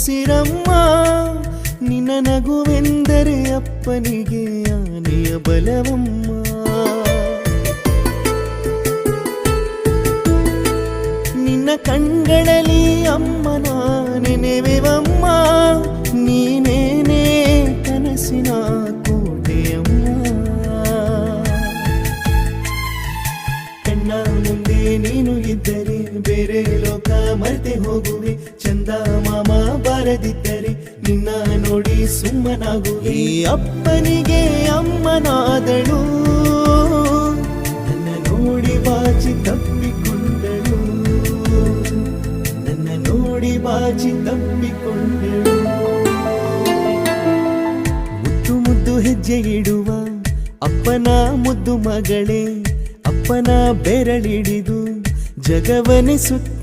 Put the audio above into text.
ಉಸಿರಮ್ಮ ನಿನ್ನ ನಗುವೆಂದರೆ ಅಪ್ಪನಿಗೆ ಆನೆಯ ಬಲವಮ್ಮ. ನಿನ್ನ ಕಣ್ಗಳಲ್ಲಿ ಅಮ್ಮನ ನೆನೆವೆವಮ್ಮ, ನೀನೇನೇ ಕನಸಿನ ಕೋಟೆಯಮ್ಮ. ಕಣ್ಣ ಮುಂದೆ ನೀನು ಇದ್ದರೆ ಬೇರೆ ಲೋಕ ಮರೆತೆ ಹೋಗುವೆ, ಚಂದ ಮಾಮ ಬಾರದಿದ್ದರೆ ನಿನ್ನ ನೋಡಿ ಸುಮ್ಮನಾಗುವೆ. ಅಪ್ಪನಿಗೆ ಅಮ್ಮನಾದಳು, ನನ್ನ ನೋಡಿ ಬಾಚಿ ತಪ್ಪಿಕೊಂಡಳು, ನನ್ನ ನೋಡಿ ಬಾಚಿ ತಪ್ಪಿಕೊಂಡಳು. ಮುದ್ದು ಮುದ್ದು ಹೆಜ್ಜೆ ಇಡುವ ಅಪ್ಪನ ಮುದ್ದು ಮಗಳೇ, ಅಪ್ಪನ ಬೆರಳಿಡಿದು ಜಗವನೆ ಸುತ್ತ